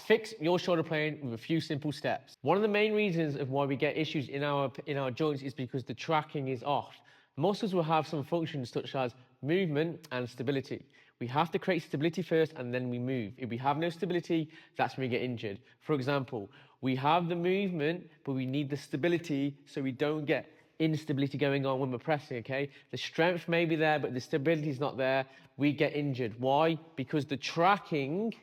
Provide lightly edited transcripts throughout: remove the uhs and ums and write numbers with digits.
fix your shoulder pain with a few simple steps. One of the main reasons of why we get issues in our joints is because the tracking is off. Muscles will have some functions such as movement and stability. We have to create stability first and then we move. If we have no stability, that's when we get injured. For example, we have the movement, but we need the stability so we don't get instability going on when we're pressing, okay? The strength may be there, but the stability is not there. We get injured. Why? Because the tracking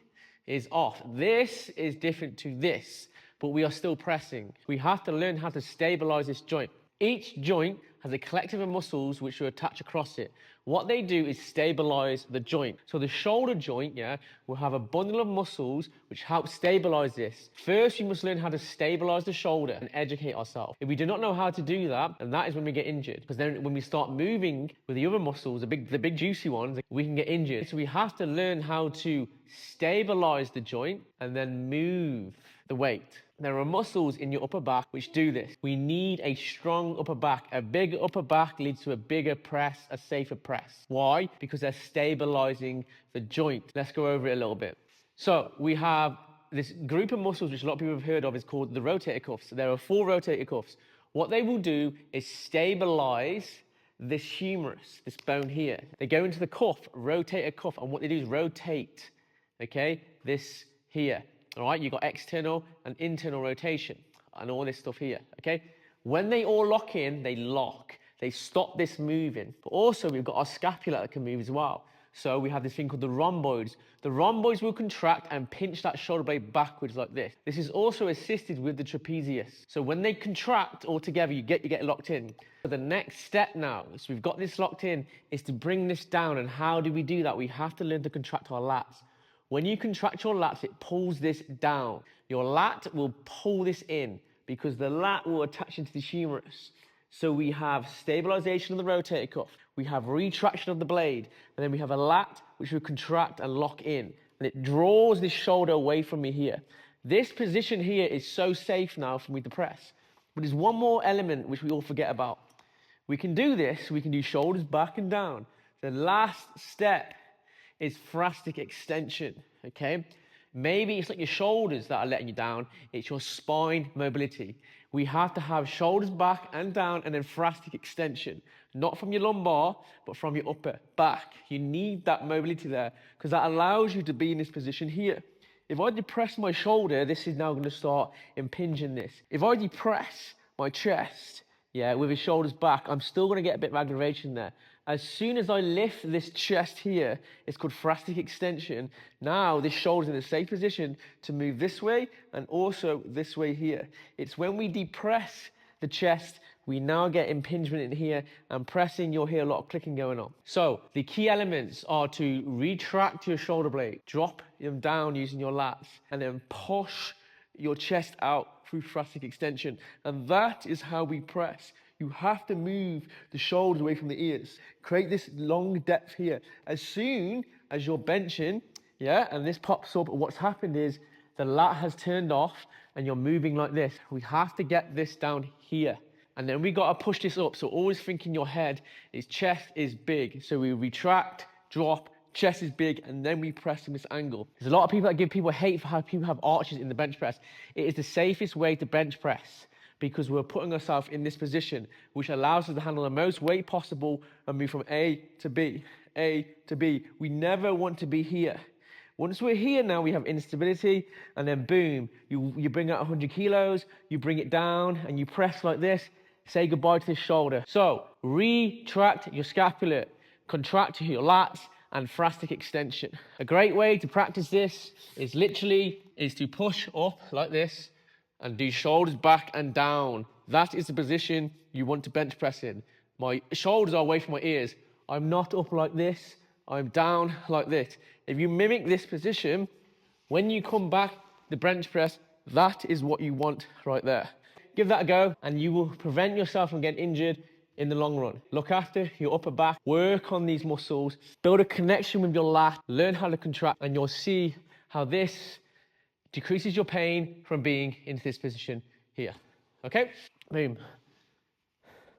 is off. This is different to this, but we are still pressing. We have to learn how to stabilize this joint. Each joint has a collective of muscles which are attached across it. What they do is stabilize the joint. So the shoulder joint, yeah, will have a bundle of muscles which help stabilize this. First, we must learn how to stabilize the shoulder and educate ourselves. If we do not know how to do that, and that is when we get injured. Because then when we start moving with the other muscles, the big juicy ones, we can get injured. So we have to learn how to stabilize the joint and then move the weight. There are muscles in your upper back which do this. We need a strong upper back. A big upper back leads to a bigger press, a safer press. Why? Because they're stabilizing the joint. Let's go over it a little bit. So we have this group of muscles which a lot of people have heard of is called the rotator cuffs. There are 4 rotator cuffs. What they will do is stabilize this humerus, this bone here. They go into the cuff, rotator cuff, and what they do is rotate, okay, this here. All right, you've got external and internal rotation and all this stuff here, okay? When they all lock in, they lock. They stop this moving. But also, we've got our scapula that can move as well. So we have this thing called the rhomboids. The rhomboids will contract and pinch that shoulder blade backwards like this. This is also assisted with the trapezius. So when they contract all together, you get locked in. So the next step now, so we've got this locked in, is to bring this down. And how do we do that? We have to learn to contract our lats. When you contract your lats, it pulls this down. Your lat will pull this in because the lat will attach into the humerus. So we have stabilization of the rotator cuff, we have retraction of the blade, and then we have a lat which will contract and lock in. And it draws this shoulder away from me here. This position here is so safe now for me to press. But there's one more element which we all forget about. We can do this, we can do shoulders back and down. The last step is thoracic extension, okay? Maybe it's not your shoulders that are letting you down, it's your spine mobility. We have to have shoulders back and down and then thoracic extension. Not from your lumbar, but from your upper back. You need that mobility there because that allows you to be in this position here. If I depress my shoulder, this is now going to start impinging this. If I depress my chest, yeah, with his shoulders back, I'm still going to get a bit of aggravation there. As soon as I lift this chest here, it's called thoracic extension. Now this shoulder's in a safe position to move this way and also this way here. It's when we depress the chest, we now get impingement in here and pressing, you'll hear a lot of clicking going on. So the key elements are to retract your shoulder blade, drop them down using your lats, and then push your chest out through thoracic extension. And that is how we press. You have to move the shoulders away from the ears. Create this long depth here. As soon as you're benching, yeah, and this pops up, what's happened is the lat has turned off and you're moving like this. We have to get this down here. And then we got to push this up. So always think in your head, is chest is big. So we retract, drop, chest is big, and then we press from this angle. There's a lot of people that give people hate for how people have arches in the bench press. It is the safest way to bench press because we're putting ourselves in this position, which allows us to handle the most weight possible and move from A to B, A to B. We never want to be here. Once we're here now, we have instability, and then boom, you bring out 100 kilos, you bring it down, and you press like this, say goodbye to this shoulder. So, retract your scapula, contract your lats, and thoracic extension. A great way to practice this is to push up like this and do shoulders back and down. That is the position you want to bench press in. My shoulders are away from my ears. I'm not up like this, I'm down like this. If you mimic this position, when you come back the bench press, that is what you want right there. Give that a go and you will prevent yourself from getting injured in the long run. Look after your upper back, work on these muscles, build a connection with your lat, learn how to contract, and you'll see how this decreases your pain from being into this position here. Okay? Boom.